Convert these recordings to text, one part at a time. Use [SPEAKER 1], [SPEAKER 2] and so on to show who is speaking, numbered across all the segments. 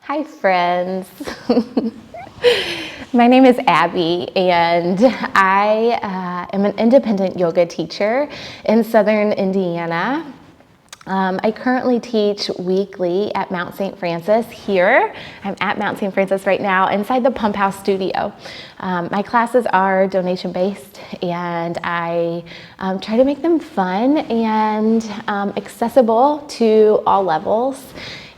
[SPEAKER 1] Hi, friends. My name is Abby, and I am an independent yoga teacher in Southern Indiana. I currently teach weekly at Mount St. Francis here. I'm at Mount St. Francis right now inside the Pump House studio. My classes are donation-based, and I try to make them fun and accessible to all levels.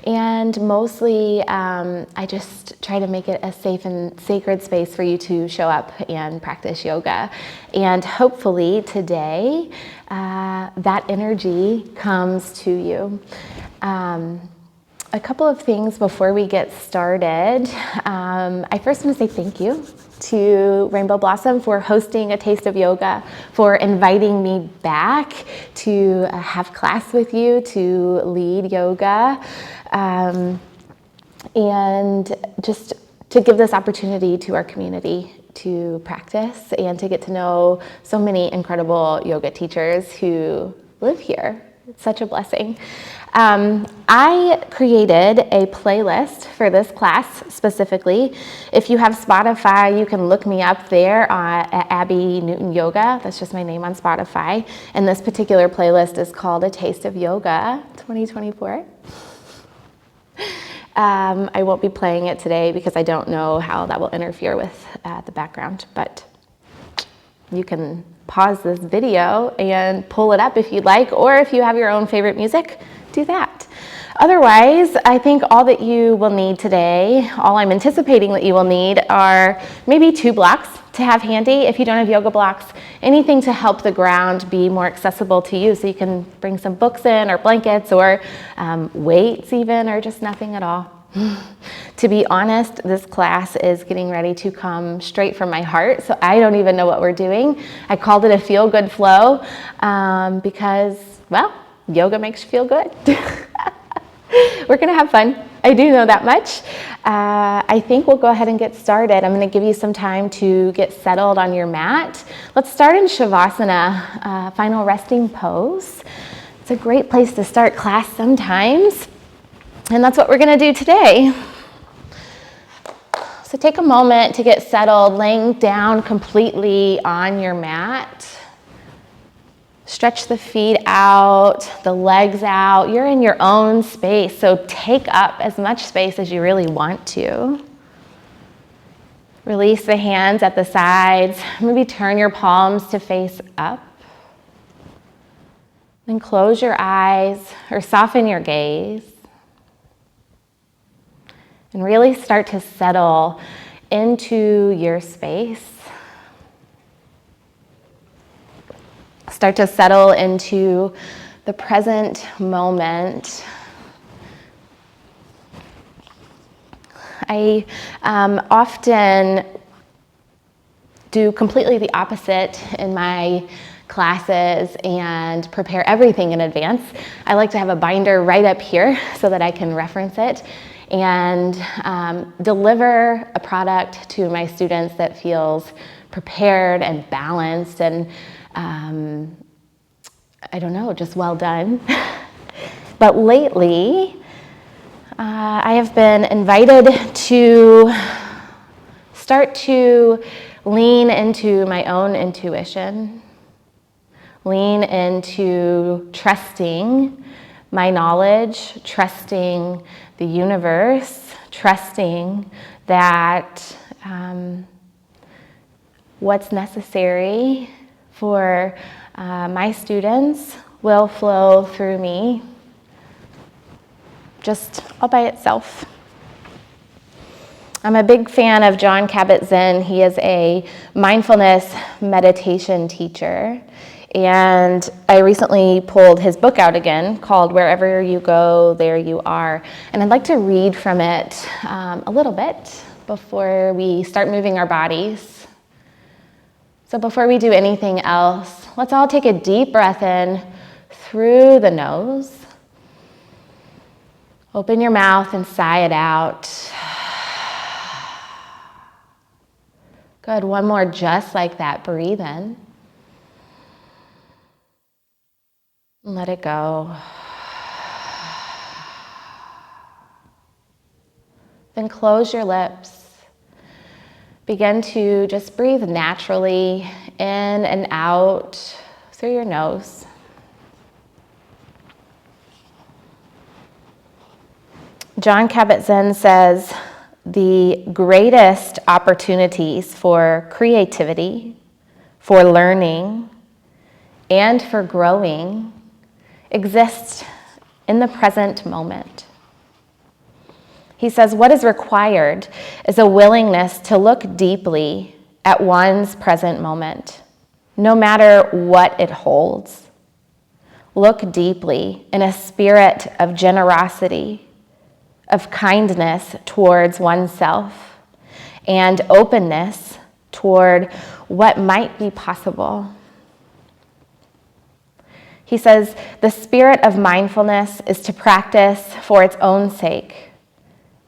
[SPEAKER 1] And mostly, I just try to make it a safe and sacred space for you to show up and practice yoga. And hopefully today, that energy comes to you. A couple of things before we get started. I first want to say thank you to Rainbow Blossom for hosting A Taste of Yoga, for inviting me back to have class with you, to lead yoga, and just to give this opportunity to our community to practice and to get to know so many incredible yoga teachers who live here. It's such a blessing. I created a playlist for this class specifically. If you have Spotify, you can look me up there at Abby Newton Yoga. That's just my name on Spotify. And this particular playlist is called A Taste of Yoga 2024. I won't be playing it today because I don't know how that will interfere with the background, but you can pause this video and pull it up if you'd like, or if you have your own favorite music, do that. Otherwise, I think all that you will need today, all I'm anticipating that you will need, are maybe 2 blocks to have handy. If you don't have yoga blocks, anything to help the ground be more accessible to you, so you can bring some books in, or blankets, or weights even, or just nothing at all. To be honest, this class is getting ready to come straight from my heart, so I don't even know what we're doing. I called it a feel-good flow because, well, yoga makes you feel good. We're gonna have fun. I do know that much. I think we'll go ahead and get started. I'm gonna give you some time to get settled on your mat. Let's start in Shavasana, final resting pose. It's a great place to start class sometimes. And that's what we're gonna do today. So take a moment to get settled, laying down completely on your mat. Stretch the feet out, the legs out. You're in your own space, so take up as much space as you really want to. Release the hands at the sides. Maybe turn your palms to face up. Then close your eyes or soften your gaze. And really start to settle into your space. Start to settle into the present moment. I often do completely the opposite in my classes and prepare everything in advance. I like to have a binder right up here so that I can reference it and deliver a product to my students that feels prepared and balanced and I don't know, just well done. But lately, I have been invited to start to lean into my own intuition, lean into trusting my knowledge, trusting the universe, trusting that what's necessary for my students will flow through me, just all by itself. I'm a big fan of Jon Kabat-Zinn. He is a mindfulness meditation teacher. And I recently pulled his book out again called Wherever You Go, There You Are. And I'd like to read from it a little bit before we start moving our bodies. So before we do anything else, let's all take a deep breath in through the nose. Open your mouth and sigh it out. Good, one more just like that. Breathe in. Let it go. then close your lips. Begin to just breathe naturally in and out through your nose. Jon Kabat-Zinn says, the greatest opportunities for creativity, for learning, and for growing exist in the present moment. He says, what is required is a willingness to look deeply at one's present moment, no matter what it holds. Look deeply in a spirit of generosity, of kindness towards oneself, and openness toward what might be possible. He says, the spirit of mindfulness is to practice for its own sake,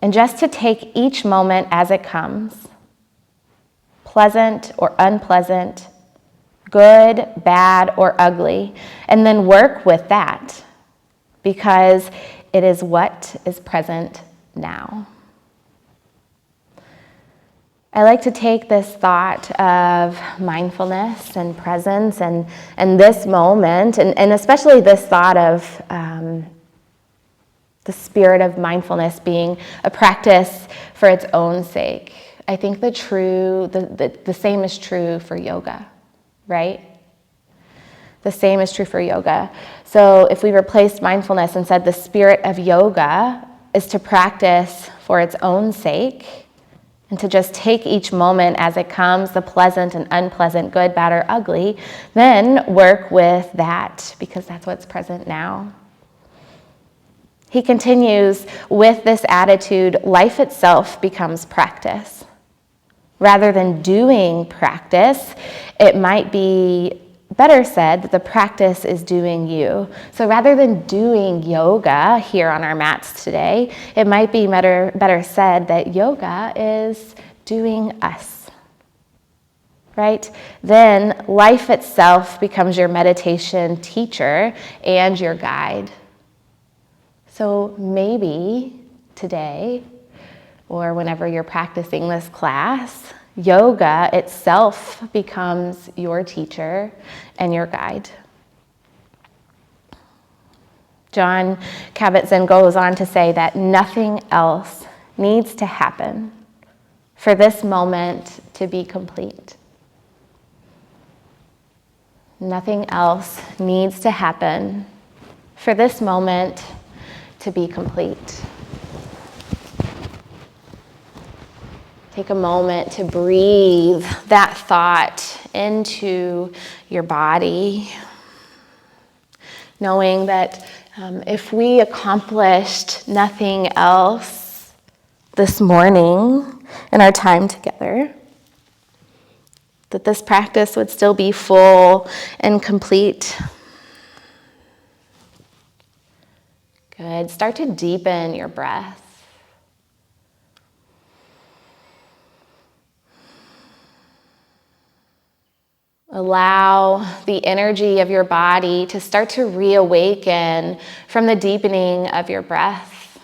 [SPEAKER 1] and just to take each moment as it comes, pleasant or unpleasant, good, bad, or ugly, and then work with that, because it is what is present now. I like to take this thought of mindfulness and presence and this moment, and especially this thought of the spirit of mindfulness being a practice for its own sake. I think the same is true for yoga, right? The same is true for yoga. So if we replaced mindfulness and said the spirit of yoga is to practice for its own sake and to just take each moment as it comes, the pleasant and unpleasant, good, bad, or ugly, then work with that because that's what's present now. He continues, with this attitude, life itself becomes practice. Rather than doing practice, it might be better said that the practice is doing you. So rather than doing yoga here on our mats today, it might be better said that yoga is doing us, right? Then life itself becomes your meditation teacher and your guide. So maybe today, or whenever you're practicing this class, yoga itself becomes your teacher and your guide. Jon Kabat-Zinn goes on to say that nothing else needs to happen for this moment to be complete. Nothing else needs to happen for this moment to be complete. Take a moment to breathe that thought into your body, knowing that if we accomplished nothing else this morning in our time together, that this practice would still be full and complete. Good. Start to deepen your breath. Allow the energy of your body to start to reawaken from the deepening of your breath.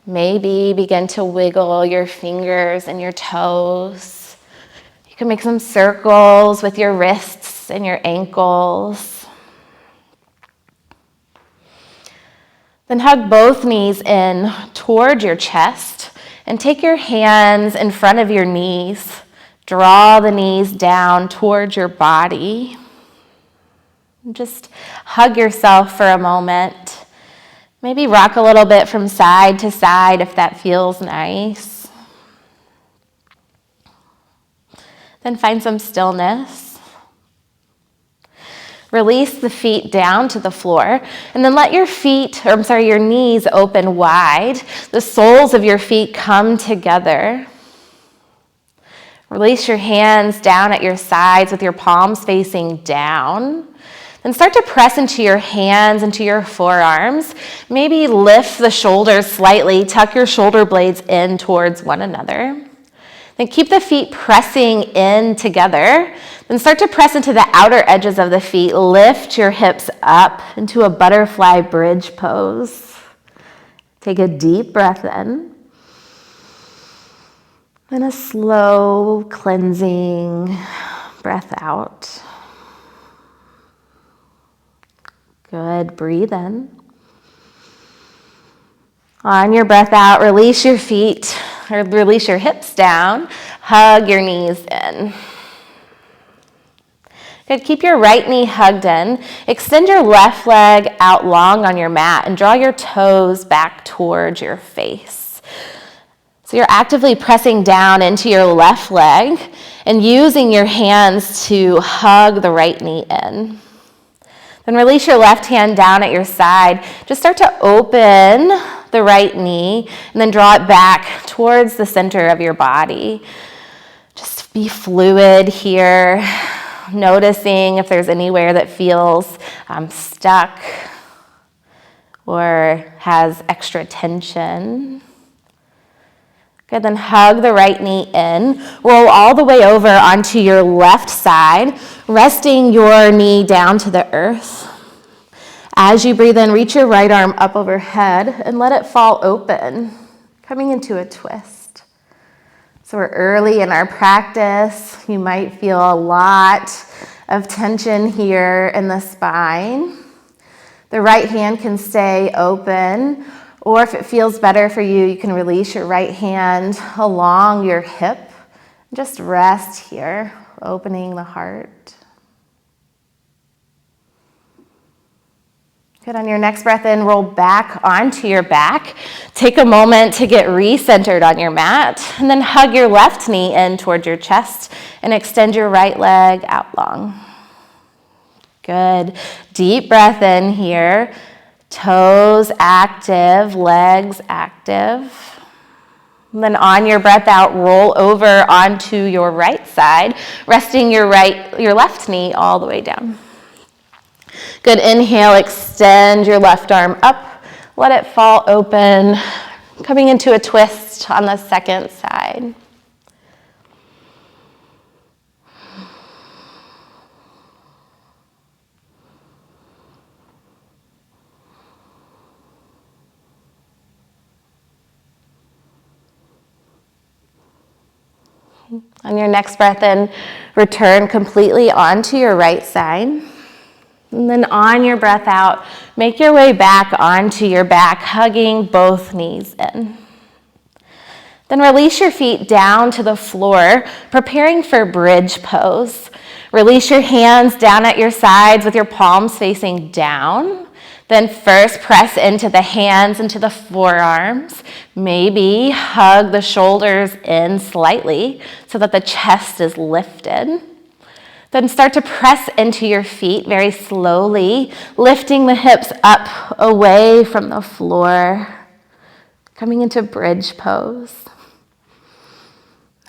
[SPEAKER 1] Maybe begin to wiggle your fingers and your toes. You can make some circles with your wrists and your ankles. Then hug both knees in toward your chest and take your hands in front of your knees. Draw the knees down towards your body. Just hug yourself for a moment. Maybe rock a little bit from side to side if that feels nice. Then find some stillness. Release the feet down to the floor, and then let your knees open wide. The soles of your feet come together. Release your hands down at your sides with your palms facing down. Then start to press into your hands, into your forearms. Maybe lift the shoulders slightly, tuck your shoulder blades in towards one another. Then keep the feet pressing in together. Then start to press into the outer edges of the feet. Lift your hips up into a butterfly bridge pose. Take a deep breath in. And a slow, cleansing breath out. Good. Breathe in. On your breath out, release your feet, or release your hips down. Hug your knees in. Good. Keep your right knee hugged in. Extend your left leg out long on your mat and draw your toes back towards your face. So you're actively pressing down into your left leg and using your hands to hug the right knee in. Then release your left hand down at your side. Just start to open the right knee and then draw it back towards the center of your body. Just be fluid here, noticing if there's anywhere that feels stuck or has extra tension. Good, then hug the right knee in. Roll all the way over onto your left side, resting your knee down to the earth. As you breathe in, reach your right arm up overhead and let it fall open, coming into a twist. So we're early in our practice. You might feel a lot of tension here in the spine. The right hand can stay open, or if it feels better for you, you can release your right hand along your hip. Just rest here, opening the heart. Good. On your next breath in, roll back onto your back. Take a moment to get recentered on your mat, and then hug your left knee in towards your chest and extend your right leg out long. Good. Deep breath in here. Toes active, legs active. And then on your breath out, roll over onto your right side, resting your left knee all the way down. Good. Inhale, extend your left arm up. Let it fall open, coming into a twist on the second side. On your next breath in, return completely onto your right side. And then on your breath out, make your way back onto your back, hugging both knees in. Then release your feet down to the floor, preparing for bridge pose. Release your hands down at your sides with your palms facing down. Then first press into the hands, into the forearms. Maybe hug the shoulders in slightly so that the chest is lifted. Then start to press into your feet very slowly, lifting the hips up away from the floor, coming into bridge pose.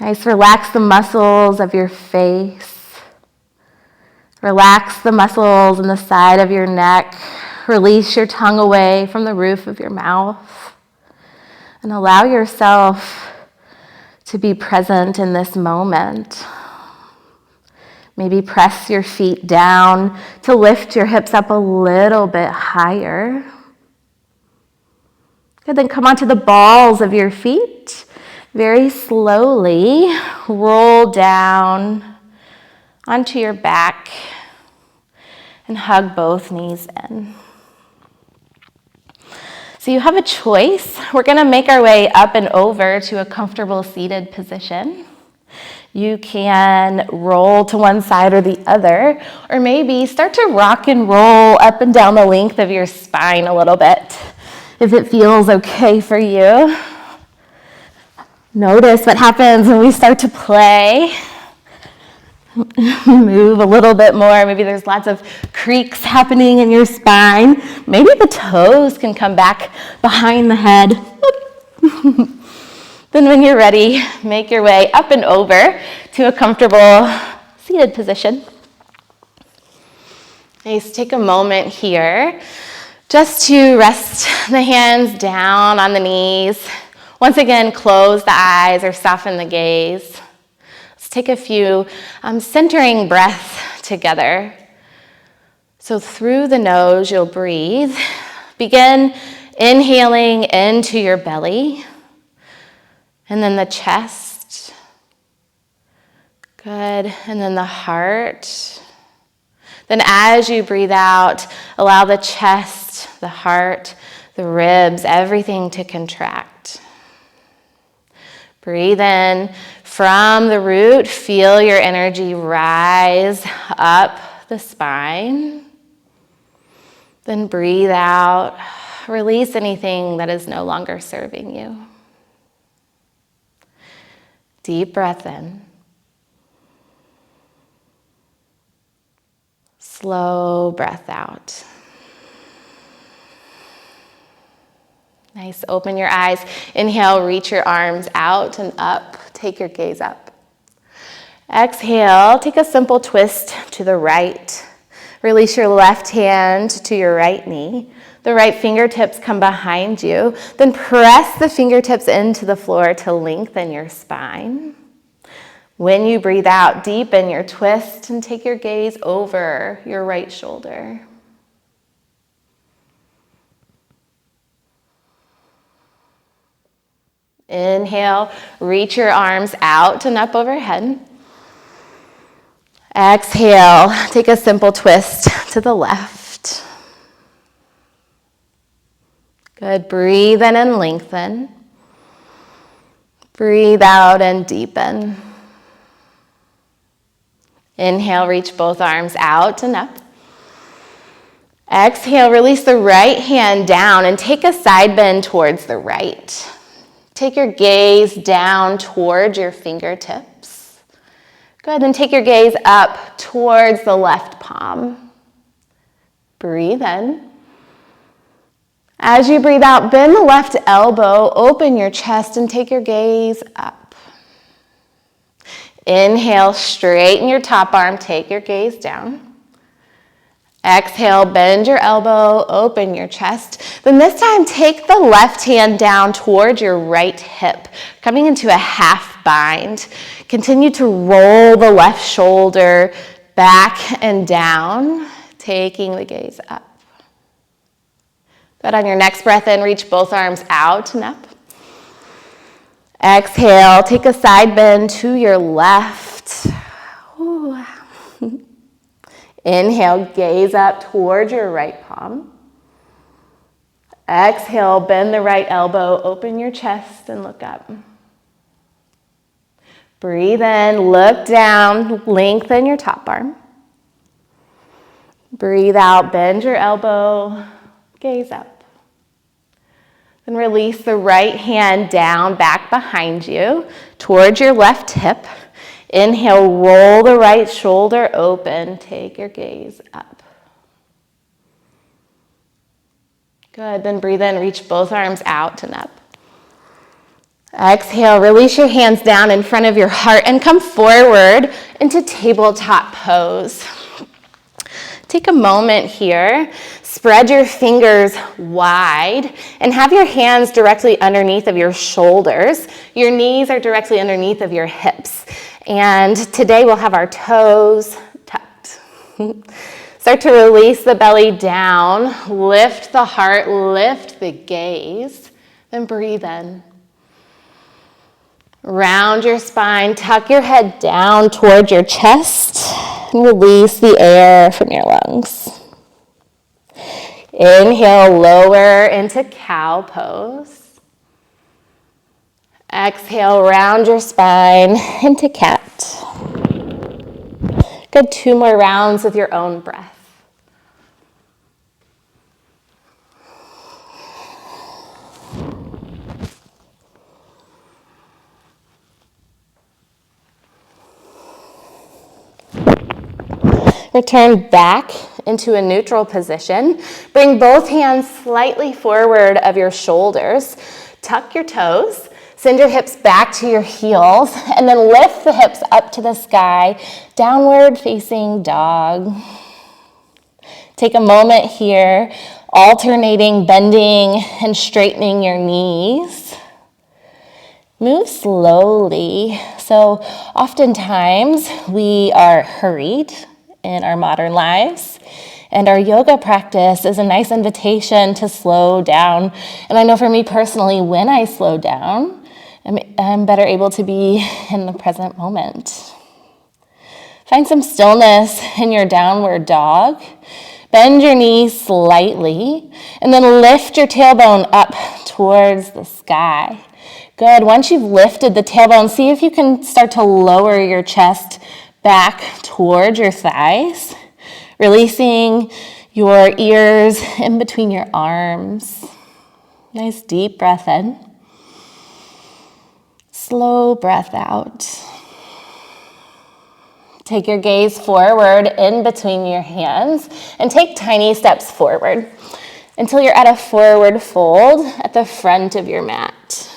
[SPEAKER 1] Nice, relax the muscles of your face. Relax the muscles in the side of your neck. Release your tongue away from the roof of your mouth. And allow yourself to be present in this moment. Maybe press your feet down to lift your hips up a little bit higher. Good, then come onto the balls of your feet. Very slowly roll down onto your back and hug both knees in. So you have a choice. We're going to make our way up and over to a comfortable seated position. You can roll to one side or the other, or maybe start to rock and roll up and down the length of your spine a little bit, if it feels okay for you. Notice what happens when we start to play. Move a little bit more. Maybe there's lots of creaks happening in your spine. Maybe the toes can come back behind the head. Then when you're ready, make your way up and over to a comfortable seated position. Nice, take a moment here just to rest the hands down on the knees. Once again, close the eyes or soften the gaze. Let's take a few centering breaths together. So through the nose, you'll breathe. Begin Inhaling into your belly, and then the chest. Good, and then the heart. Then as you breathe out, allow the chest, the heart, the ribs, everything to contract. Breathe in from the root. Feel your energy rise up the spine. Then breathe out. Release anything that is no longer serving you. Deep breath in. Slow breath out. Nice. Open your eyes. Inhale, reach your arms out and up. Take your gaze up. Exhale, take a simple twist to the right. Release your left hand to your right knee. The right fingertips come behind you. Then press the fingertips into the floor to lengthen your spine. When you breathe out, deepen your twist and take your gaze over your right shoulder. Inhale, reach your arms out and up overhead. Exhale, take a simple twist to the left. Good, breathe in and lengthen. Breathe out and deepen. Inhale, reach both arms out and up. Exhale, release the right hand down and take a side bend towards the right. Take your gaze down towards your fingertips. Good, then take your gaze up towards the left palm. Breathe in. As you breathe out, bend the left elbow, open your chest, and take your gaze up. Inhale, straighten your top arm, take your gaze down. Exhale, bend your elbow, open your chest. Then this time, take the left hand down towards your right hip, coming into a half bind. Continue to roll the left shoulder back and down, taking the gaze up. Good, on your next breath in, reach both arms out and up. Exhale, take a side bend to your left. Ooh. Inhale, gaze up towards your right palm. Exhale, bend the right elbow, open your chest and look up. Breathe in, look down, lengthen your top arm. Breathe out, bend your elbow, gaze up. Then release the right hand down, back behind you, towards your left hip. Inhale, roll the right shoulder open, take your gaze up. Good, then breathe in, reach both arms out and up. Exhale, release your hands down in front of your heart and come forward into tabletop pose. Take a moment here, spread your fingers wide and have your hands directly underneath of your shoulders. Your knees are directly underneath of your hips. And today we'll have our toes tucked. Start to release the belly down, lift the heart, lift the gaze, then breathe in. Round your spine, tuck your head down towards your chest, and release the air from your lungs. Inhale, lower into cow pose. Exhale, round your spine into cat. Good, 2 more rounds with your own breath. Return back into a neutral position. Bring both hands slightly forward of your shoulders. Tuck your toes. Send your hips back to your heels. And then lift the hips up to the sky. Downward facing dog. Take a moment here, alternating, bending, and straightening your knees. Move slowly. So oftentimes we are hurried in our modern lives. And our yoga practice is a nice invitation to slow down. And I know for me personally, when I slow down, I'm better able to be in the present moment. Find some stillness in your downward dog. Bend your knees slightly, and then lift your tailbone up towards the sky. Good. Once you've lifted the tailbone, see if you can start to lower your chest back towards your thighs, releasing your ears in between your arms. Nice deep breath in. Slow breath out. Take your gaze forward in between your hands and take tiny steps forward until you're at a forward fold at the front of your mat.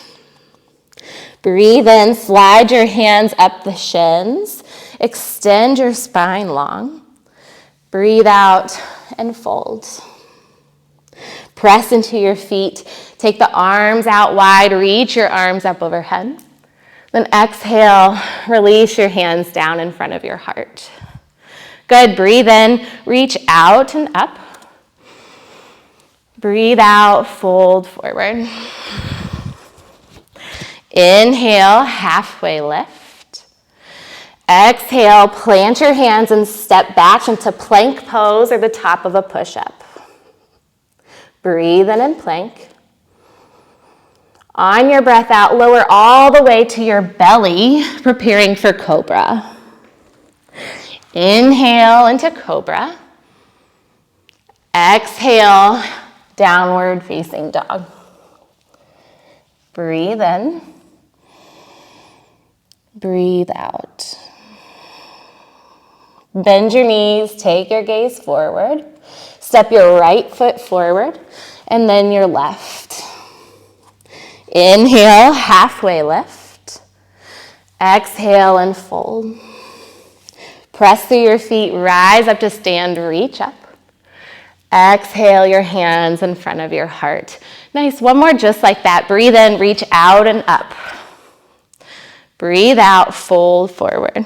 [SPEAKER 1] Breathe in, slide your hands up the shins, extend your spine long. Breathe out and fold. Press into your feet, take the arms out wide, reach your arms up overhead. Then exhale, release your hands down in front of your heart. Good, breathe in, reach out and up. Breathe out, fold forward. Inhale, halfway lift. Exhale, plant your hands and step back into plank pose or the top of a push-up. Breathe in and plank. On your breath out, lower all the way to your belly, preparing for cobra. Inhale into cobra. Exhale, downward facing dog. Breathe in. Breathe out. Bend your knees, take your gaze forward. Step your right foot forward, and then your left. Inhale, halfway lift. Exhale and fold. Press through your feet, rise up to stand, reach up. Exhale your hands in front of your heart. Nice, one more just like that. Breathe in, reach out and up. Breathe out, fold forward.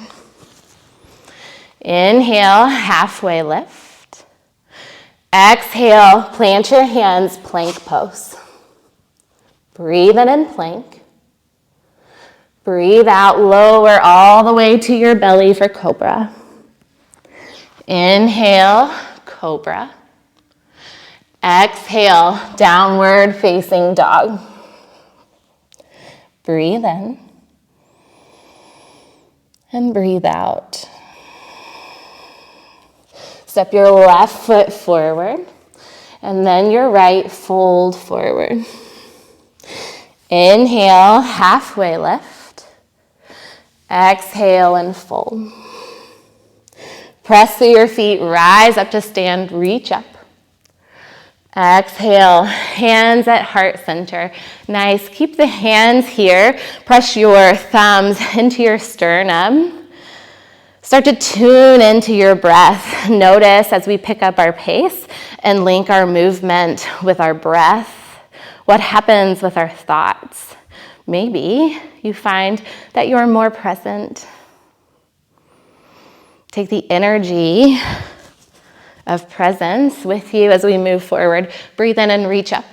[SPEAKER 1] Inhale, halfway lift. Exhale, plant your hands, plank pose. Breathe in and plank. Breathe out, lower all the way to your belly for cobra. Inhale, cobra. Exhale, downward facing dog. Breathe in. And breathe out. Step your left foot forward, and then your right, fold forward. Inhale, halfway lift. Exhale and fold. Press through your feet, rise up to stand, reach up. Exhale, hands at heart center. Nice, keep the hands here. Press your thumbs into your sternum. Start to tune into your breath. Notice as we pick up our pace and link our movement with our breath, what happens with our thoughts. Maybe you find that you're more present. Take the energy of presence with you as we move forward. Breathe in and reach up.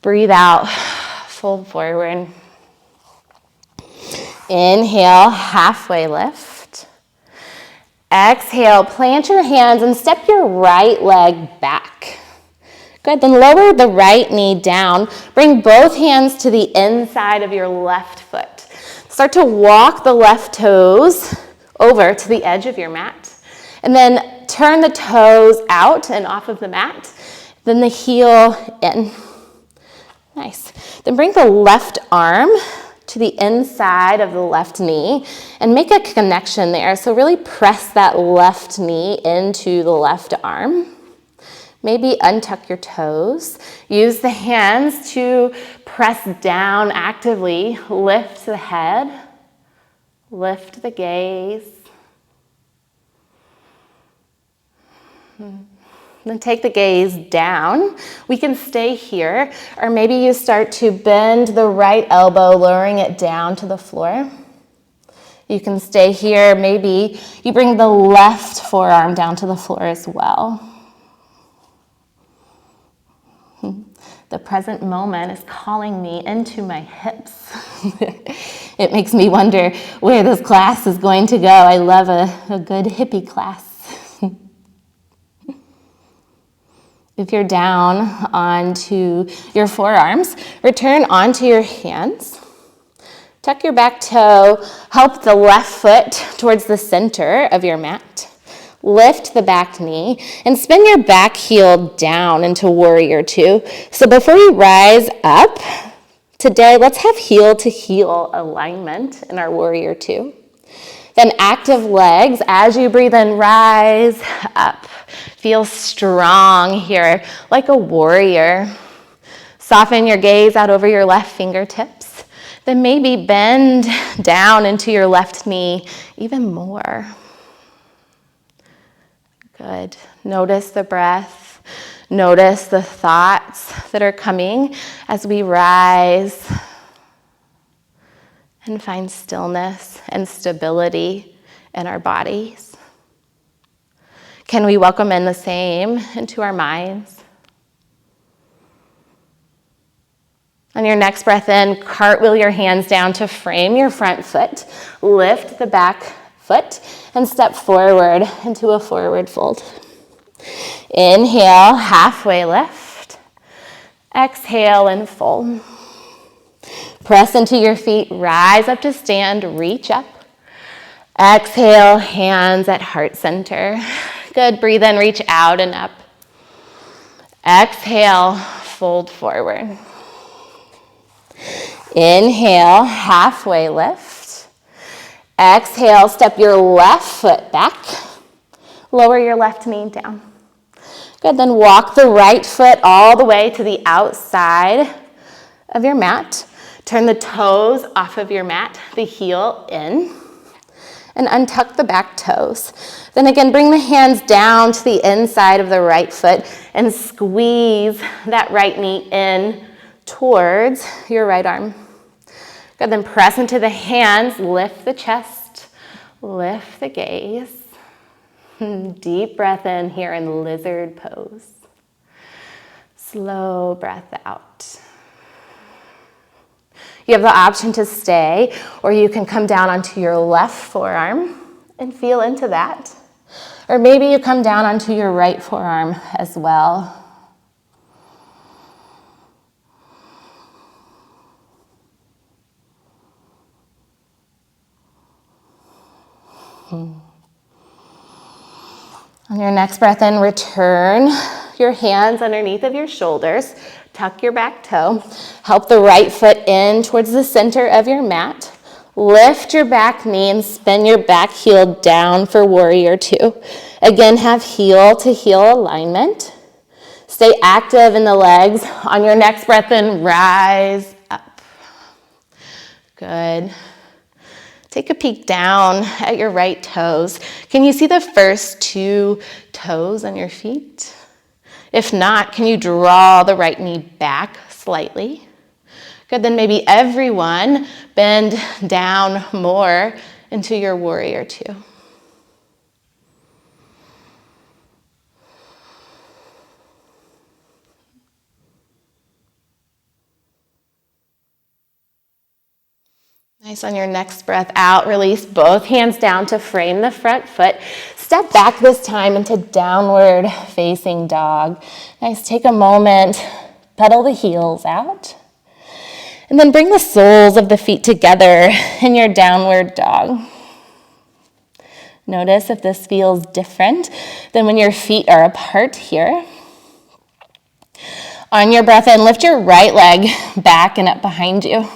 [SPEAKER 1] Breathe out, fold forward. Inhale, halfway lift. Exhale, plant your hands and step your right leg back. Good, then lower the right knee down. Bring both hands to the inside of your left foot. Start to walk the left toes over to the edge of your mat. And then turn the toes out and off of the mat. Then the heel in. Nice. Then bring the left arm to the inside of the left knee and make a connection there. So really press that left knee into the left arm. Maybe untuck your toes. Use the hands to press down actively. Lift the head. Lift the gaze. Then take the gaze down. We can stay here, or maybe you start to bend the right elbow, lowering it down to the floor. You can stay here. Maybe you bring the left forearm down to the floor as well. The present moment is calling me into my hips. It makes me wonder where this class is going to go. I love a good hippie class. If you're down onto your forearms, return onto your hands. Tuck your back toe, help the left foot towards the center of your mat. Lift the back knee and spin your back heel down into warrior two. So before you rise up, today let's have heel to heel alignment in our warrior two. Then active legs as you breathe in, rise up. Feel strong here, like a warrior. Soften your gaze out over your left fingertips. Then maybe bend down into your left knee even more. Good. Notice the breath. Notice the thoughts that are coming as we rise and find stillness and stability in our bodies. Can we welcome in the same into our minds? On your next breath in, cartwheel your hands down to frame your front foot. Lift the back foot and step forward into a forward fold. Inhale, halfway lift. Exhale and fold. Press into your feet, rise up to stand, reach up. Exhale, hands at heart center. Good, breathe in, reach out and up. Exhale, fold forward. Inhale, halfway lift. Exhale, step your left foot back. Lower your left knee down. Good, then walk the right foot all the way to the outside of your mat. Turn the toes off of your mat, the heel in, and untuck the back toes. Then again, bring the hands down to the inside of the right foot and squeeze that right knee in towards your right arm. Good, then press into the hands, lift the chest, lift the gaze. Deep breath in here in lizard pose. Slow breath out. You have the option to stay, or you can come down onto your left forearm and feel into that. Or maybe you come down onto your right forearm as well. On your next breath in, return your hands underneath of your shoulders. Tuck your back toe. Help the right foot in towards the center of your mat. Lift your back knee and spin your back heel down for warrior two. Again, have heel to heel alignment. Stay active in the legs. On your next breath in, rise up. Good. Take a peek down at your right toes. Can you see the first two toes on your feet? If not, can you draw the right knee back slightly? Good, then maybe everyone bend down more into your warrior two. Nice. On your next breath out, release both hands down to frame the front foot. Step back this time into downward facing dog. Nice. Take a moment, pedal the heels out. And then bring the soles of the feet together in your downward dog. Notice if this feels different than when your feet are apart here. On your breath in, lift your right leg back and up behind you.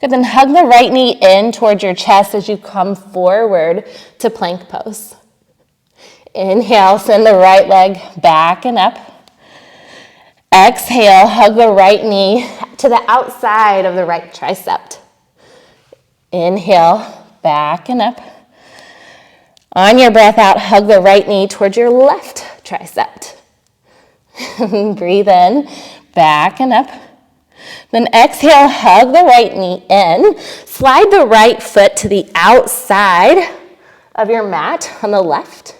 [SPEAKER 1] Good, then hug the right knee in towards your chest as you come forward to plank pose. Inhale, send the right leg back and up. Exhale, hug the right knee to the outside of the right tricep. Inhale, back and up. On your breath out, hug the right knee towards your left tricep. Breathe in, back and up. Then exhale, hug the right knee in. Slide the right foot to the outside of your mat on the left.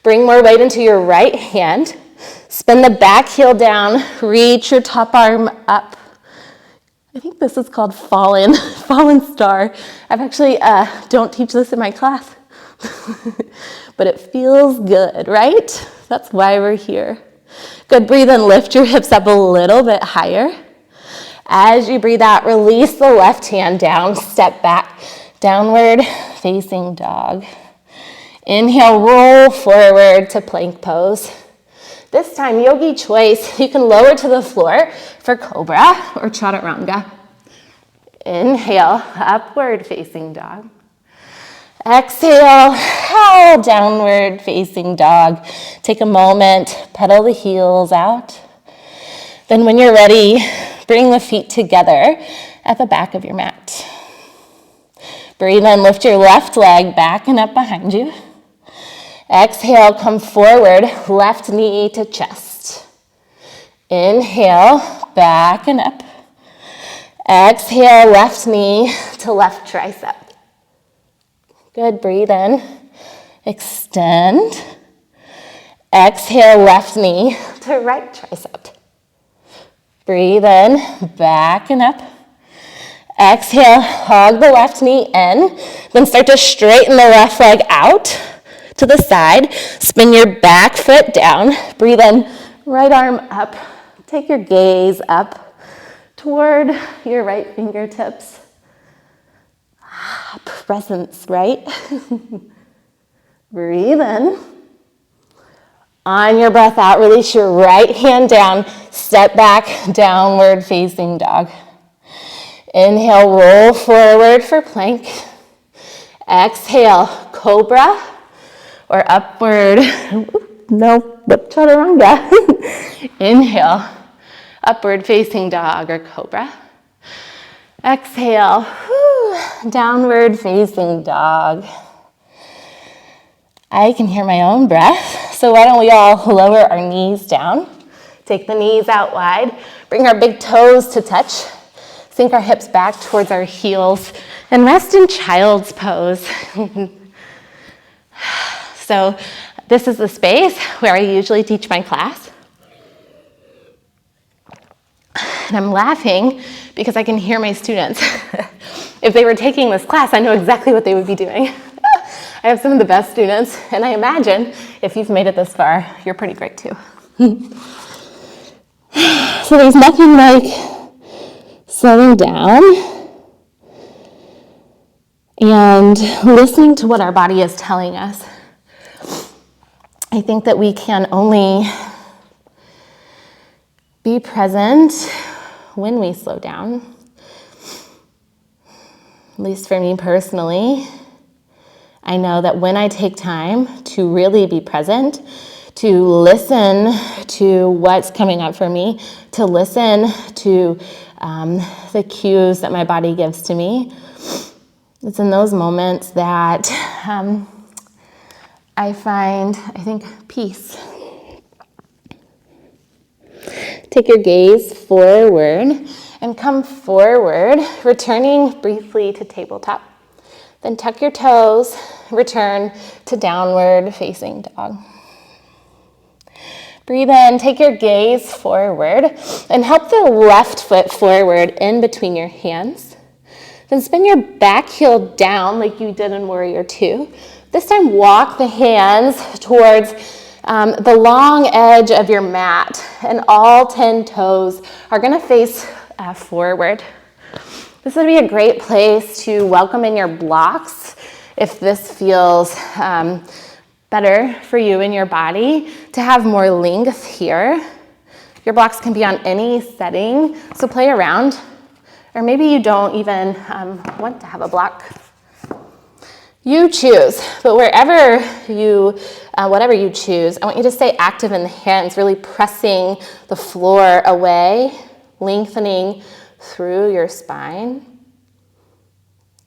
[SPEAKER 1] Bring more weight into your right hand. Spin the back heel down. Reach your top arm up. I think this is called fallen star. I've actually don't teach this in my class, but it feels good, right? That's why we're here. Good, breathe in, lift your hips up a little bit higher. As you breathe out, release the left hand down, step back, downward facing dog. Inhale, roll forward to plank pose. This time, yogi choice, you can lower to the floor for cobra or chaturanga. Inhale, upward facing dog. Exhale, downward facing dog. Take a moment, pedal the heels out. Then when you're ready, bring the feet together at the back of your mat. Breathe in, lift your left leg back and up behind you. Exhale, come forward, left knee to chest. Inhale, back and up. Exhale, left knee to left tricep. Good, breathe in, extend. Exhale, left knee to right tricep. Breathe in, back and up. Exhale, hug the left knee in. Then start to straighten the left leg out to the side. Spin your back foot down. Breathe in, right arm up. Take your gaze up toward your right fingertips. Presence, right? Breathe in. On your breath out, release your right hand down. Step back, downward facing dog. Inhale, roll forward for plank. Exhale, cobra or upward. Chaturanga. Inhale, upward facing dog or cobra. Exhale, downward facing dog. I can hear my own breath, so why don't we all lower our knees down. Take the knees out wide. Bring our big toes to touch. Sink our hips back towards our heels and rest in child's pose. So this is the space where I usually teach my class. And I'm laughing because I can hear my students. If they were taking this class, I know exactly what they would be doing. I have some of the best students, and I imagine if you've made it this far, you're pretty great too. So there's nothing like slowing down and listening to what our body is telling us. I think that we can only be present when we slow down. At least for me personally, I know that when I take time to really be present, to listen to what's coming up for me, to listen to the cues that my body gives to me, it's in those moments that I find, I think, peace. Take your gaze forward and come forward, returning briefly to tabletop. Then tuck your toes, return to downward facing dog. Breathe in, take your gaze forward, and help the left foot forward in between your hands. Then spin your back heel down like you did in Warrior Two. This time walk the hands towards the long edge of your mat, and all 10 toes are gonna face forward. This would be a great place to welcome in your blocks if this feels better for you in your body, to have more length here. Your blocks can be on any setting, so play around. Or maybe you don't even want to have a block. You choose, but whatever you choose, I want you to stay active in the hands, really pressing the floor away, lengthening through your spine.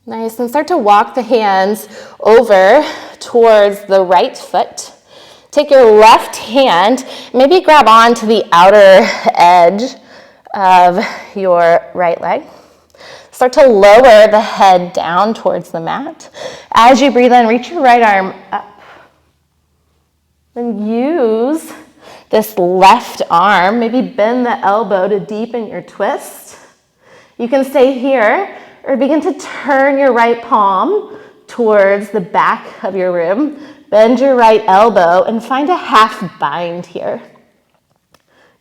[SPEAKER 1] Nice, and start to walk the hands over towards the right foot. Take your left hand, maybe grab onto the outer edge of your right leg. Start to lower the head down towards the mat. As you breathe in, reach your right arm up. Then use this left arm, maybe bend the elbow to deepen your twist. You can stay here or begin to turn your right palm towards the back of your room. Bend your right elbow and find a half bind here.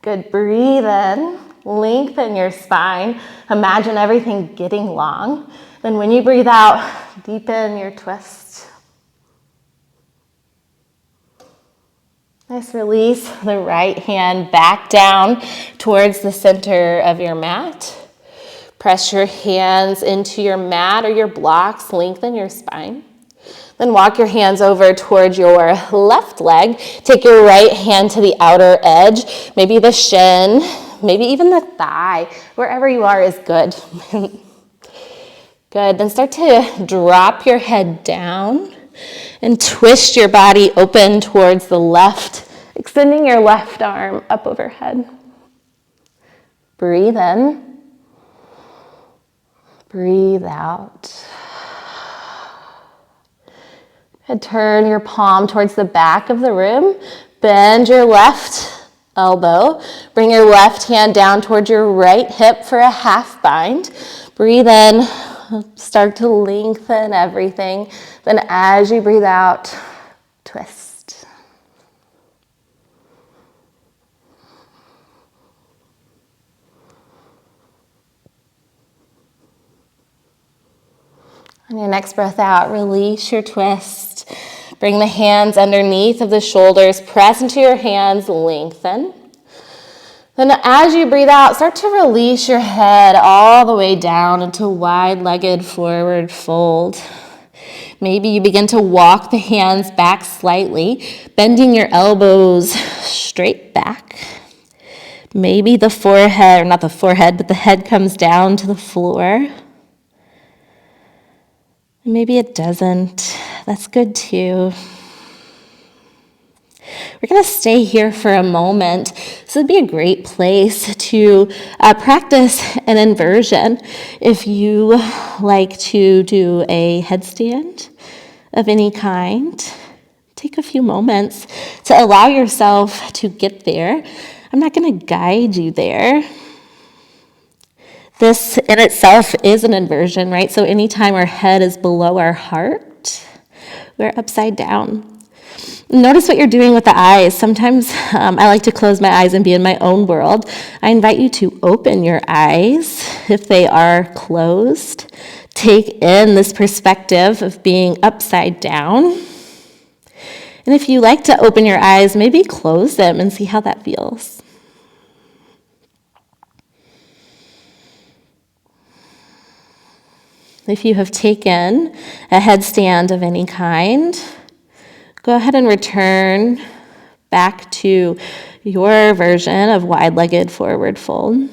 [SPEAKER 1] Good, breathe in, lengthen your spine. Imagine everything getting long. Then when you breathe out, deepen your twist. Nice, release the right hand back down towards the center of your mat. Press your hands into your mat or your blocks, lengthen your spine. Then walk your hands over towards your left leg. Take your right hand to the outer edge, maybe the shin, maybe even the thigh. Wherever you are is good. Good, then start to drop your head down and twist your body open towards the left, extending your left arm up overhead. Breathe in. Breathe out. And turn your palm towards the back of the room. Bend your left elbow. Bring your left hand down towards your right hip for a half bind. Breathe in. Start to lengthen everything. Then as you breathe out, twist. On your next breath out, release your twist. Bring the hands underneath of the shoulders. Press into your hands, lengthen. Then as you breathe out, start to release your head all the way down into wide-legged forward fold. Maybe you begin to walk the hands back slightly, bending your elbows straight back. Maybe the forehead, or not the forehead, but the head comes down to the floor. Maybe it doesn't. That's good too. We're going to stay here for a moment. This would be a great place to practice an inversion. If you like to do a headstand of any kind, take a few moments to allow yourself to get there. I'm not going to guide you there. This in itself is an inversion, right? So anytime our head is below our heart, we're upside down. Notice what you're doing with the eyes. Sometimes I like to close my eyes and be in my own world. I invite you to open your eyes if they are closed. Take in this perspective of being upside down. And if you like to open your eyes, maybe close them and see how that feels. If you have taken a headstand of any kind, go ahead and return back to your version of wide-legged forward fold.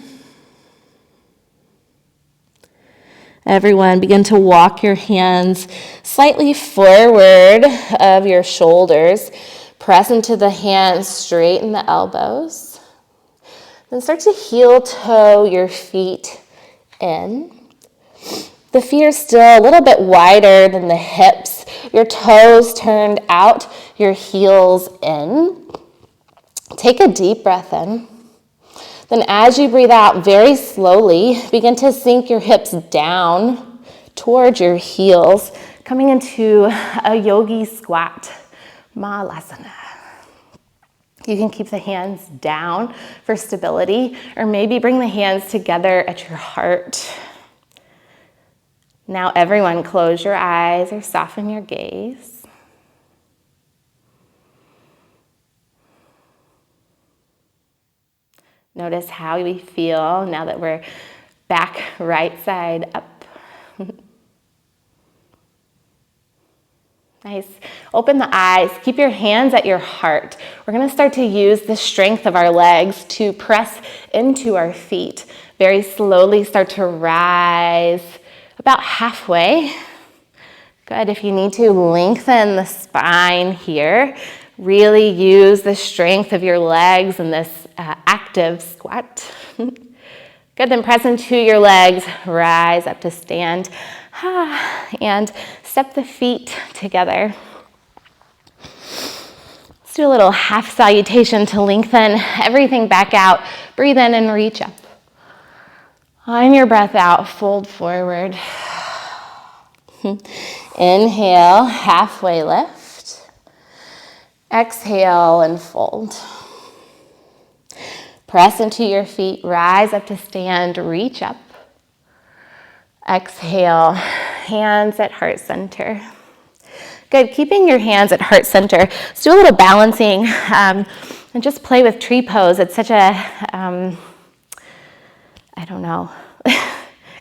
[SPEAKER 1] Everyone, begin to walk your hands slightly forward of your shoulders. Press into the hands, straighten the elbows. Then start to heel toe your feet in. The feet are still a little bit wider than the hips. Your toes turned out, your heels in. Take a deep breath in. Then as you breathe out very slowly, begin to sink your hips down towards your heels, coming into a yogi squat, Malasana. You can keep the hands down for stability, or maybe bring the hands together at your heart. Now everyone, close your eyes or soften your gaze. Notice how we feel now that we're back right side up. Nice. Open the eyes. Keep your hands at your heart. We're going to start to use the strength of our legs to press into our feet. Very slowly start to rise about halfway. Good. If you need to, lengthen the spine here. Really use the strength of your legs in this active squat. Good. Good, then press into your legs, rise up to stand, and step the feet together. Let's do a little half salutation to lengthen everything back out. Breathe in and reach up. On your breath out, fold forward. Inhale, halfway lift. Exhale and fold. Press into your feet, rise up to stand, reach up. Exhale, hands at heart center. Good, keeping your hands at heart center. Let's do a little balancing and just play with tree pose. It's such a, I don't know,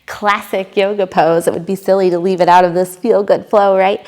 [SPEAKER 1] classic yoga pose. It would be silly to leave it out of this feel-good flow, right?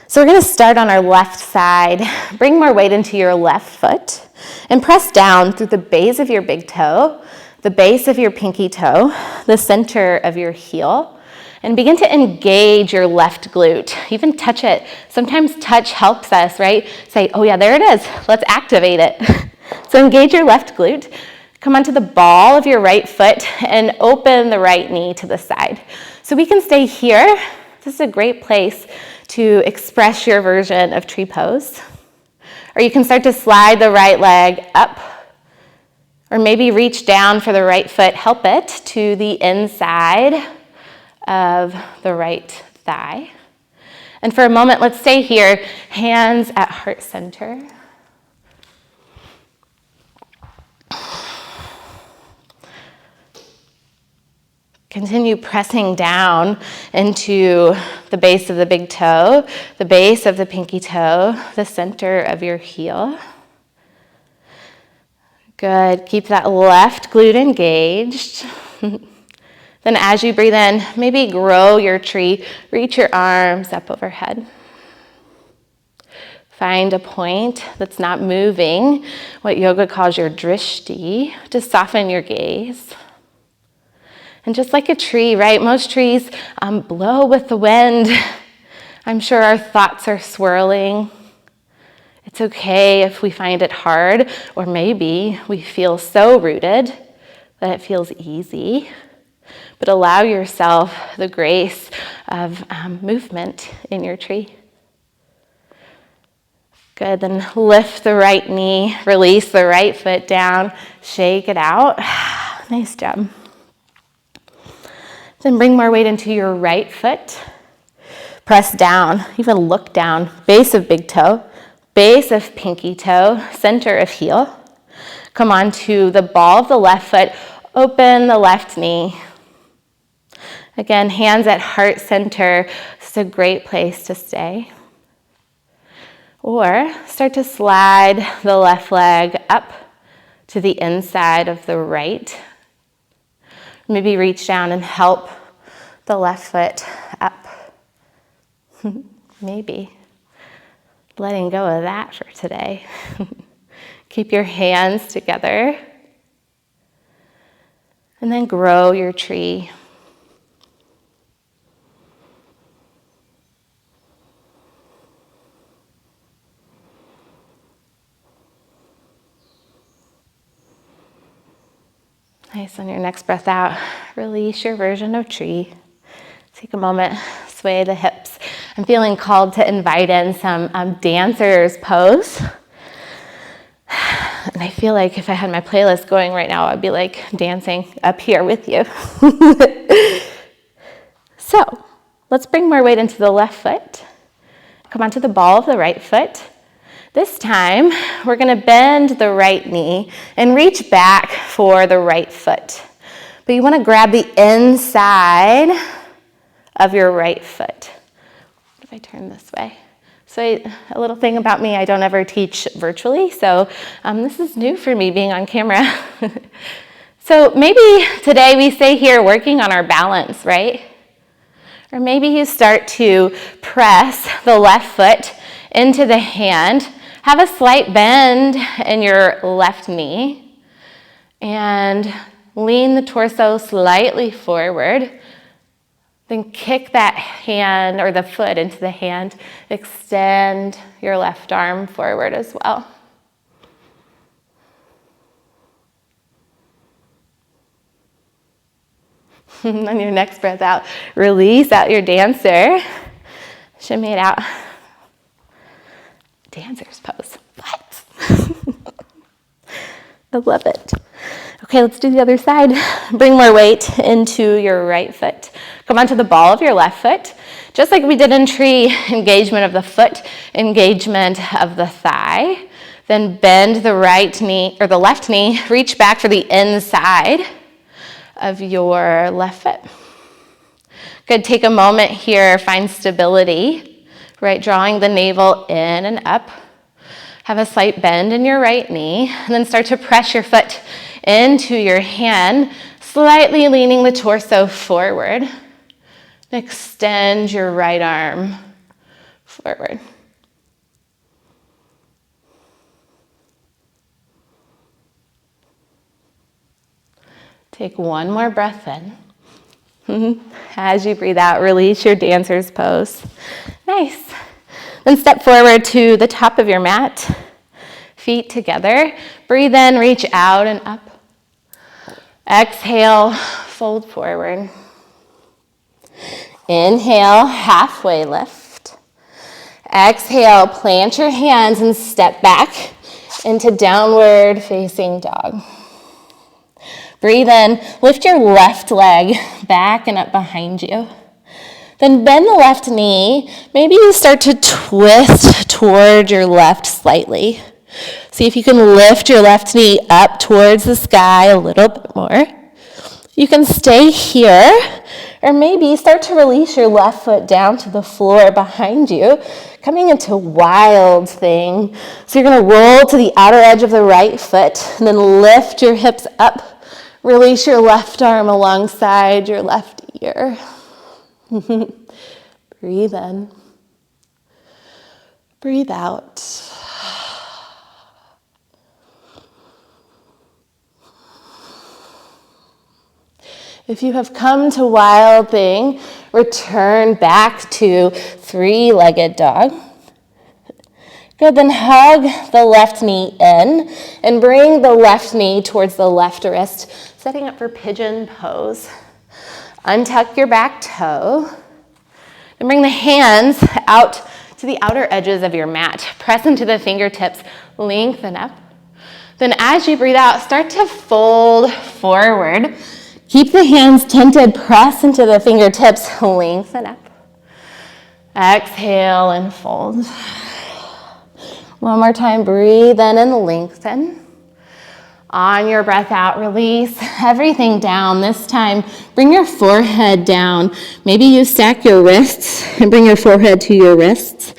[SPEAKER 1] So we're gonna start on our left side. Bring more weight into your left foot and press down through the base of your big toe, the base of your pinky toe, the center of your heel, and begin to engage your left glute. Even touch it. Sometimes touch helps us, right? Say, oh yeah, there it is. Let's activate it. So engage your left glute. Come onto the ball of your right foot and open the right knee to the side. So we can stay here. This is a great place to express your version of tree pose. Or you can start to slide the right leg up, or maybe reach down for the right foot. Help it to the inside of the right thigh. And for a moment, let's stay here, hands at heart center. Continue pressing down into the base of the big toe, the base of the pinky toe, the center of your heel. Good, keep that left glute engaged. Then as you breathe in, maybe grow your tree, reach your arms up overhead. Find a point that's not moving, what yoga calls your drishti, to soften your gaze. And just like a tree, right? Most trees blow with the wind. I'm sure our thoughts are swirling. It's okay if we find it hard, or maybe we feel so rooted that it feels easy. But allow yourself the grace of movement in your tree. Good, then lift the right knee, release the right foot down, shake it out. Nice job. Then bring more weight into your right foot. Press down, even look down, base of big toe, base of pinky toe, center of heel. Come on to the ball of the left foot, open the left knee. Again, hands at heart center. It's a great place to stay. Or start to slide the left leg up to the inside of the right. Maybe reach down and help the left foot up. Maybe. Letting go of that for today. Keep your hands together. And then grow your tree. Nice, on your next breath out, release your version of tree. Take a moment, sway the hips. I'm feeling called to invite in some dancer's pose. And I feel like if I had my playlist going right now, I'd be like dancing up here with you. So let's bring more weight into the left foot. Come onto the ball of the right foot. This time, we're gonna bend the right knee and reach back for the right foot. But you wanna grab the inside of your right foot. What if I turn this way? So a little thing about me, I don't ever teach virtually, so this is new for me being on camera. So maybe today we stay here working on our balance, right? Or maybe you start to press the left foot into the hand. Have a slight bend in your left knee and lean the torso slightly forward. Then kick that hand or the foot into the hand. Extend your left arm forward as well. On your next breath out, release out your dancer. Shimmy it out. Dancer's pose. What? I love it. Okay, let's do the other side. Bring more weight into your right foot. Come onto the ball of your left foot. Just like we did in tree, engagement of the foot, engagement of the thigh. Then bend the right knee, or the left knee, reach back for the inside of your left foot. Good, take a moment here, find stability, right? Drawing the navel in and up. Have a slight bend in your right knee, and then start to press your foot into your hand, slightly leaning the torso forward. Extend your right arm forward. Take one more breath in. As you breathe out, release your dancer's pose. Nice. Then step forward to the top of your mat. Feet together. Breathe in, reach out and up. Exhale, fold forward. Inhale, halfway lift. Exhale, plant your hands and step back into downward facing dog. Breathe in, lift your left leg back and up behind you. Then bend the left knee. Maybe you start to twist toward your left slightly. See if you can lift your left knee up towards the sky a little bit more. You can stay here, or maybe start to release your left foot down to the floor behind you, coming into wild thing. So you're going to roll to the outer edge of the right foot, and then lift your hips up. Release your left arm alongside your left ear. Breathe in. Breathe out. If you have come to wild thing, return back to three-legged dog. Good, then hug the left knee in and bring the left knee towards the left wrist, setting up for pigeon pose. Untuck your back toe and bring the hands out to the outer edges of your mat. Press into the fingertips, lengthen up. Then as you breathe out, start to fold forward. Keep the hands tented, press into the fingertips, lengthen up. Exhale and fold. One more time, breathe in and lengthen. On your breath out, release everything down. This time, bring your forehead down. Maybe you stack your wrists and bring your forehead to your wrists.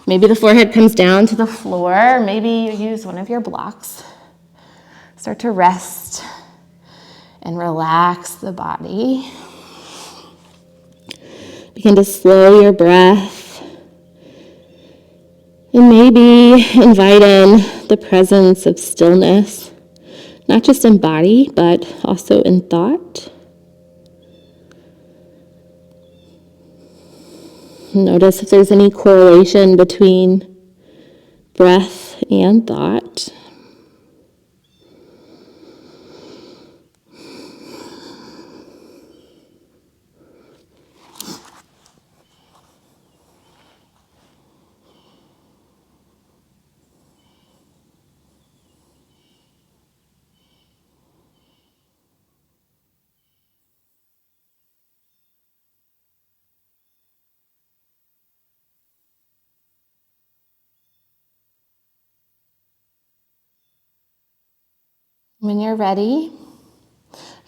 [SPEAKER 1] Maybe the forehead comes down to the floor. Maybe you use one of your blocks. Start to rest and relax the body. Begin to slow your breath. And maybe invite in the presence of stillness, not just in body, but also in thought. Notice if there's any correlation between breath and thought. When you're ready,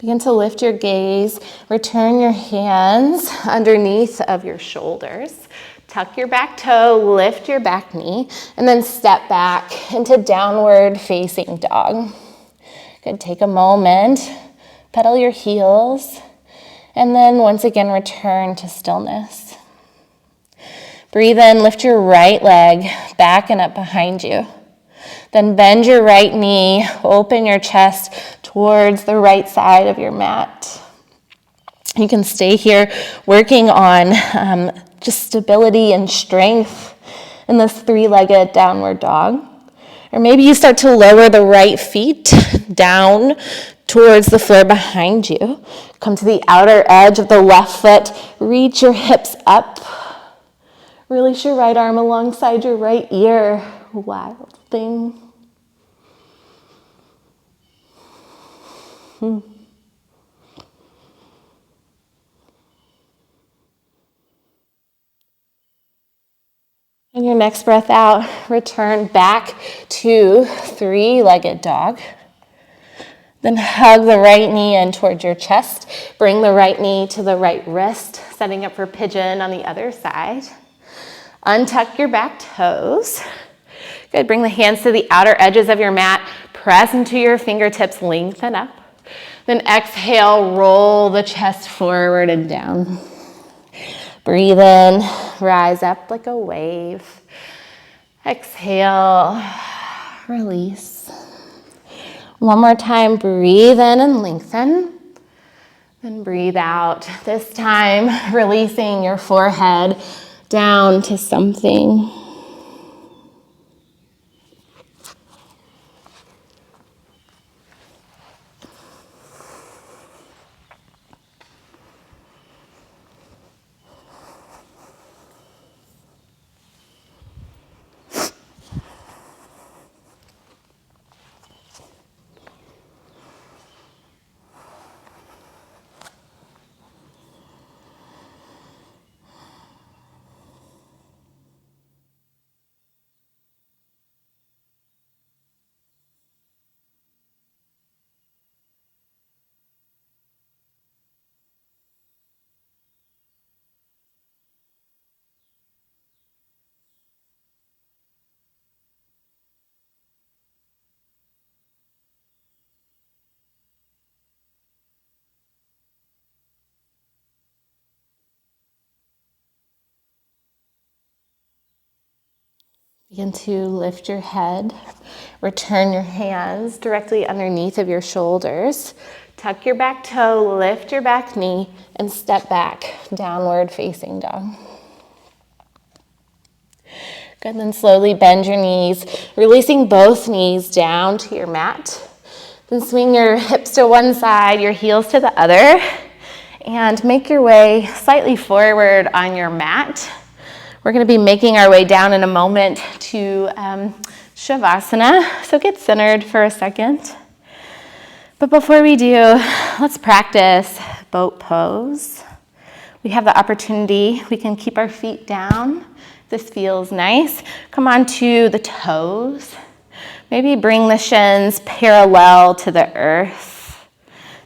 [SPEAKER 1] begin to lift your gaze, return your hands underneath of your shoulders, tuck your back toe, lift your back knee, and then step back into downward facing dog. Good, take a moment, pedal your heels, and then once again return to stillness. Breathe in, lift your right leg back and up behind you. Then bend your right knee, open your chest towards the right side of your mat. You can stay here working on just stability and strength in this three-legged downward dog. Or maybe you start to lower the right feet down towards the floor behind you. Come to the outer edge of the left foot. Reach your hips up. Release your right arm alongside your right ear. Wild thing. And your next breath out, return back to three-legged dog. Then hug the right knee in towards your chest. Bring the right knee to the right wrist, setting up for pigeon on the other side. Untuck your back toes. Good, bring the hands to the outer edges of your mat. Press into your fingertips, lengthen up. Then exhale, roll the chest forward and down. Breathe in, rise up like a wave. Exhale, release. One more time, breathe in and lengthen. Then breathe out. This time, releasing your forehead down to something. Begin to lift your head. Return your hands directly underneath of your shoulders. Tuck your back toe, lift your back knee, and step back, downward facing dog. Good, then slowly bend your knees, releasing both knees down to your mat. Then swing your hips to one side, your heels to the other, and make your way slightly forward on your mat. We're going to be making our way down in a moment to Shavasana, so get centered for a second. But before we do, let's practice boat pose. We have the opportunity, we can keep our feet down. This feels nice. Come on to the toes. Maybe bring the shins parallel to the earth.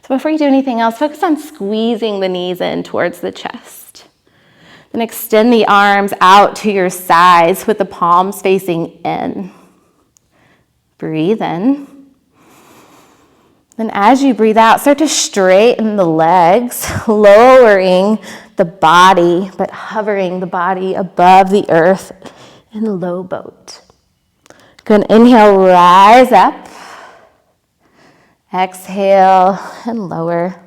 [SPEAKER 1] So before you do anything else, focus on squeezing the knees in towards the chest. Then extend the arms out to your sides with the palms facing in. Breathe in. Then as you breathe out, start to straighten the legs, lowering the body, but hovering the body above the earth in low boat. Good, inhale, rise up. Exhale and lower.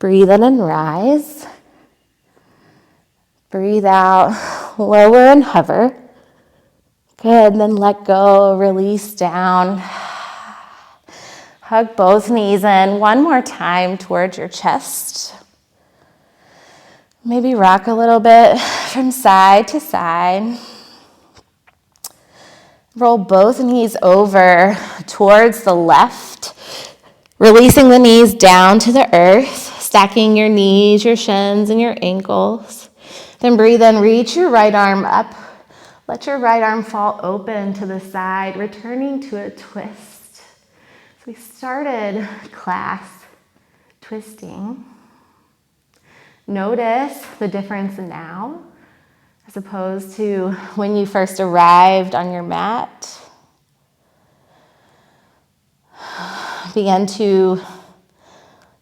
[SPEAKER 1] Breathe in and rise. Breathe out, lower and hover. Good, then let go, release down. Hug both knees in one more time towards your chest. Maybe rock a little bit from side to side. Roll both knees over towards the left, releasing the knees down to the earth, stacking your knees, your shins, and your ankles. Then breathe in, reach your right arm up. Let your right arm fall open to the side, returning to a twist. So we started class twisting. Notice the difference now as opposed to when you first arrived on your mat. Begin to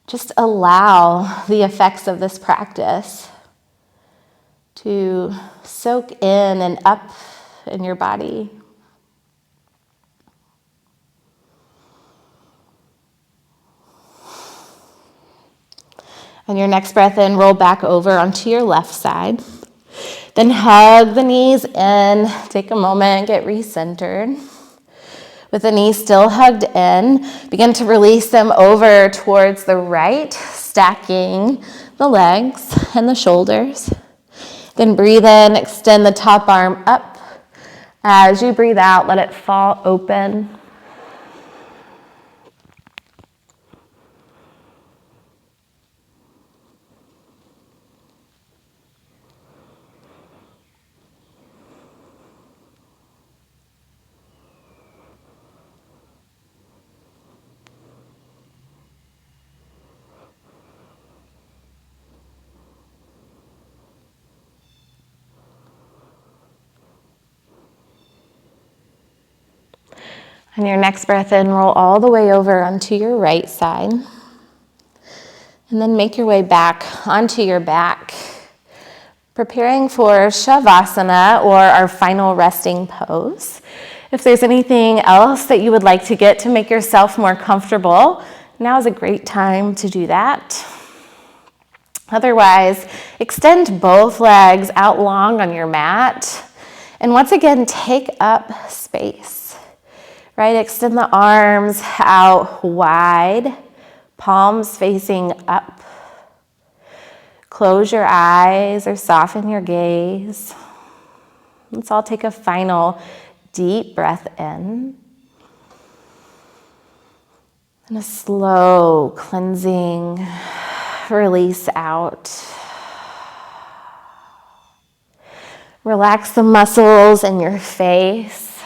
[SPEAKER 1] just allow the effects of this practice to soak in and up in your body. On your next breath in, roll back over onto your left side. Then hug the knees in. Take a moment, get recentered. With the knees still hugged in, begin to release them over towards the right, stacking the legs and the shoulders. Then breathe in, extend the top arm up. As you breathe out, let it fall open. On your next breath in, roll all the way over onto your right side. And then make your way back onto your back, preparing for Shavasana, or our final resting pose. If there's anything else that you would like to get to make yourself more comfortable, now is a great time to do that. Otherwise, extend both legs out long on your mat. And once again, take up space, right? Extend the arms out wide, palms facing up. Close your eyes or soften your gaze. Let's all take a final deep breath in. And a slow cleansing release out. Relax the muscles in your face.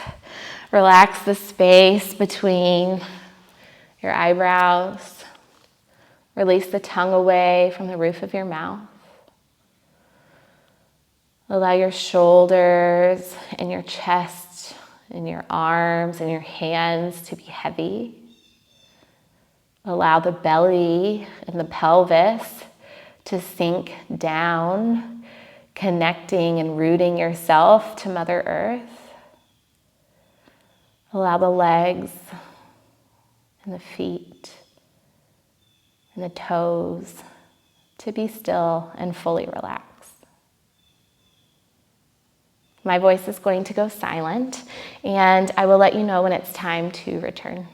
[SPEAKER 1] Relax the space between your eyebrows. Release the tongue away from the roof of your mouth. Allow your shoulders and your chest and your arms and your hands to be heavy. Allow the belly and the pelvis to sink down, connecting and rooting yourself to Mother Earth. Allow the legs and the feet and the toes to be still and fully relaxed. My voice is going to go silent, and I will let you know when it's time to return.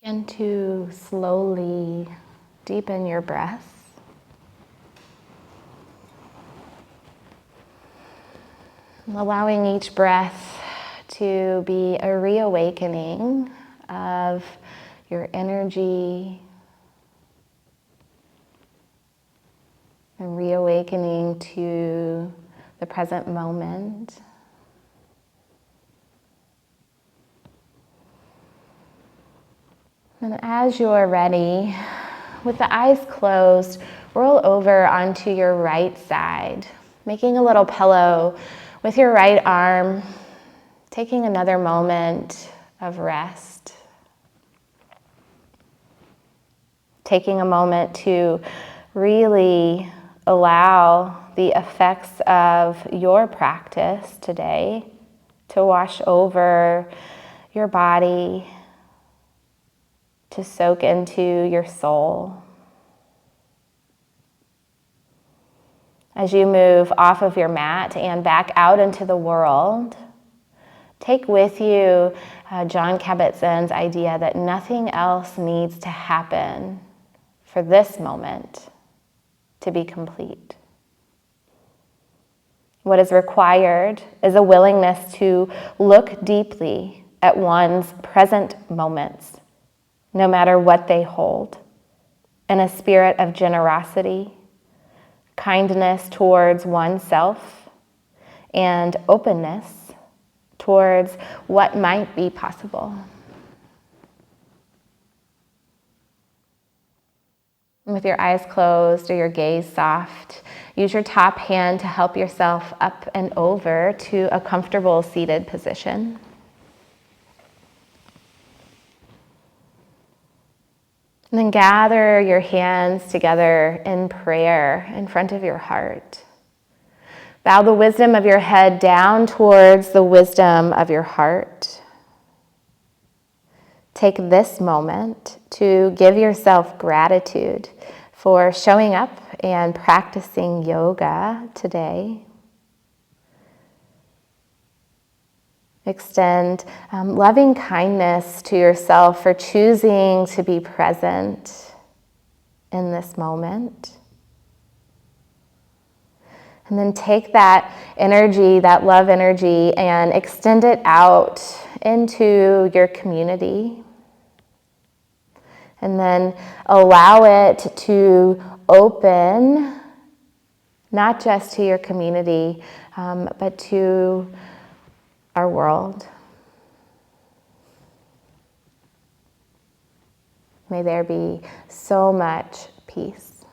[SPEAKER 1] And to slowly deepen your breath. Allowing each breath to be a reawakening of your energy and reawakening to the present moment. And as you're ready, with the eyes closed, roll over onto your right side, making a little pillow with your right arm, taking another moment of rest. Taking a moment to really allow the effects of your practice today to wash over your body, to soak into your soul. As you move off of your mat and back out into the world, take with you Jon Kabat-Zinn's idea that nothing else needs to happen for this moment to be complete. What is required is a willingness to look deeply at one's present moments, no matter what they hold, in a spirit of generosity, kindness towards oneself, and openness towards what might be possible. With your eyes closed or your gaze soft, use your top hand to help yourself up and over to a comfortable seated position. And then gather your hands together in prayer in front of your heart. Bow the wisdom of your head down towards the wisdom of your heart. Take this moment to give yourself gratitude for showing up and practicing yoga today. Extend loving kindness to yourself for choosing to be present in this moment. And then take that energy, that love energy, and extend it out into your community. And then allow it to open, not just to your community, but to our world. May there be so much peace.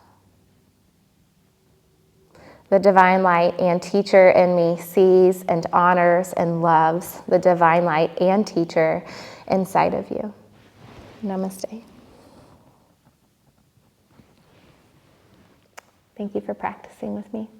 [SPEAKER 1] The divine light and teacher in me sees and honors and loves the divine light and teacher inside of you. Namaste. Thank you for practicing with me.